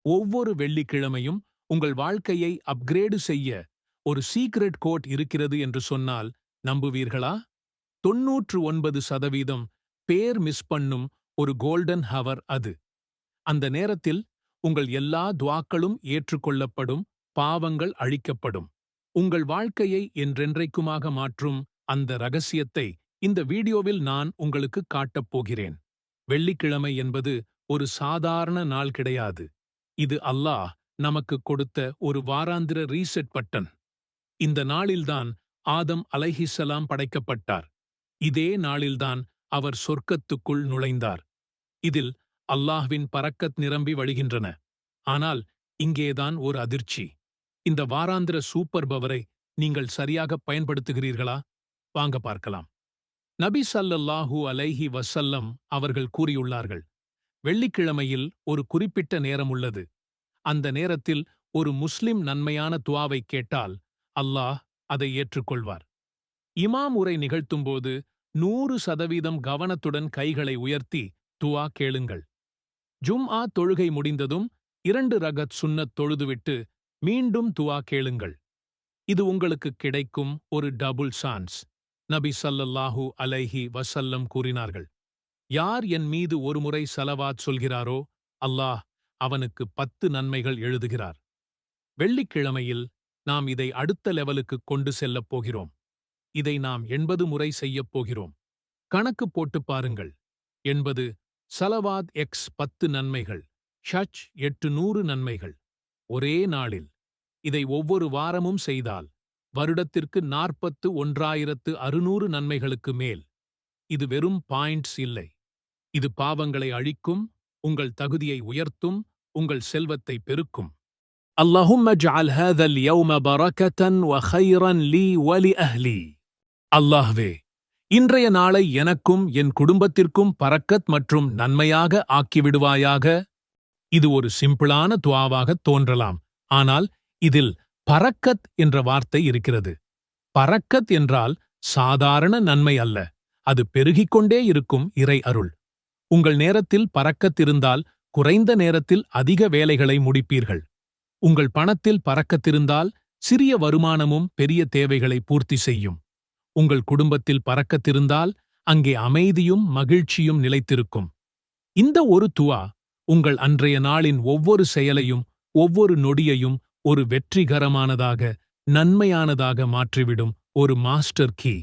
ஒவ்வொரு வெள்ளிக்கிழமையும் உங்கள் வாழ்க்கையை அப்கிரேடு செய்ய ஒரு சீக்ரெட் கோட் இருக்கிறது என்று சொன்னால் நம்புவீர்களா? 99% பேர் மிஸ் பண்ணும் ஒரு கோல்டன் ஹவர் அது. அந்த நேரத்தில் உங்கள் எல்லா துவாக்களும் ஏற்றுக்கொள்ளப்படும், பாவங்கள் அழிக்கப்படும். உங்கள் வாழ்க்கையை என்றென்றைக்குமாக மாற்றும் அந்த ரகசியத்தை இந்த வீடியோவில் நான் உங்களுக்கு காட்டப் போகிறேன். வெள்ளிக்கிழமை என்பது ஒரு சாதாரண நாள் கிடையாது. இது அல்லாஹ் நமக்கு கொடுத்த ஒரு வாராந்திர ரீசெட் பட்டன். இந்த நாளில்தான் ஆதம் அலைஹிஸ்ஸலாம் படைக்கப்பட்டார். இதே நாளில்தான் அவர் சொர்க்கத்துக்குள் நுழைந்தார். இதில் அல்லாஹ்வின் பரக்கத் நிரம்பி வழிகின்றன. ஆனால் இங்கேதான் ஒரு அதிர்ச்சி. இந்த வாராந்திர சூப்பர் பவரை நீங்கள் சரியாக பயன்படுத்துகிறீர்களா? வாங்க பார்க்கலாம். நபி ஸல்லல்லாஹு அலைஹி வஸல்லம் அவர்கள் கூறியுள்ளார்கள், வெள்ளிக்கிழமையில் ஒரு குறிப்பிட்ட நேரம் உள்ளது. அந்த நேரத்தில் ஒரு முஸ்லிம் நன்மையான துஆவை கேட்டால் அல்லாஹ் அதை ஏற்றுக்கொள்வார். இமாம் உரை நிகழ்த்தும்போது 100% கவனத்துடன் கைகளை உயர்த்தி துஆ கேளுங்கள். ஜும்ஆ தொழுகை முடிந்ததும் 2 ரகத் சுன்னத் தொழுதுவிட்டு மீண்டும் துஆ கேளுங்கள். இது உங்களுக்கு கிடைக்கும் ஒரு டபுள் சான்ஸ். நபி ஸல்லல்லாஹு அலைஹி வஸல்லம் கூறினார்கள், யார் என் மீது ஒருமுறை ஸலவாத் சொல்கிறாரோ அல்லாஹ் அவனுக்கு 10 நன்மைகள் எழுதுகிறார். வெள்ளிக்கிழமையில் நாம் இதை அடுத்த லெவலுக்கு கொண்டு செல்லப் போகிறோம். இதை நாம் 80 முறை செய்யப் போகிறோம். கணக்கு போட்டு பாருங்கள். 80 ஸலவாத் எக்ஸ் 10 நன்மைகள், ஷச் 800 நன்மைகள். ஒரே நாளில் இதை ஒவ்வொரு வாரமும் செய்தால் வருடத்திற்கு 41,600 நன்மைகளுக்கு மேல். இது வெறும் பாயிண்ட்ஸ் இல்லை. இது பாவங்களை அழிக்கும், உங்கள் தகுதியை உயர்த்தும், உங்கள் செல்வத்தை பெருக்கும். அல்லாஹும்ம ஜஅல் ஹாதல் யௌம பரக்கத்தன் வ கைரன் லீ வ லிஅஹ்லி. அல்லாஹ்வே, இன்றைய நாளை எனக்கும் என் குடும்பத்திற்கும் பரக்கத் மற்றும் நன்மையாக ஆக்கிவிடுவாயாக. இது ஒரு சிம்பிளான துஆவாக தோன்றலாம். ஆனால் இதில் பரக்கத் என்ற வார்த்தை இருக்கிறது. பரக்கத் என்றால் சாதாரண நன்மை அல்ல. அது பெருகிக்கொண்டே இருக்கும் இறை அருள். உங்கள் நேரத்தில் பரக்கத் இருந்தால் குறைந்த நேரத்தில் அதிக வேலைகளை முடிப்பீர்கள். உங்கள் பணத்தில் பரக்கத்திருந்தால் சிறிய வருமானமும் பெரிய தேவைகளை பூர்த்தி செய்யும். உங்கள் குடும்பத்தில் பரக்கத்திருந்தால் அங்கே அமைதியும் மகிழ்ச்சியும் நிலைத்திருக்கும். இந்த ஒரு துஆ உங்கள் அன்றைய நாளின் ஒவ்வொரு செயலையும் ஒவ்வொரு நொடியையும் ஒரு வெற்றிகரமானதாக, நன்மையானதாக மாற்றிவிடும் ஒரு மாஸ்டர் கீ.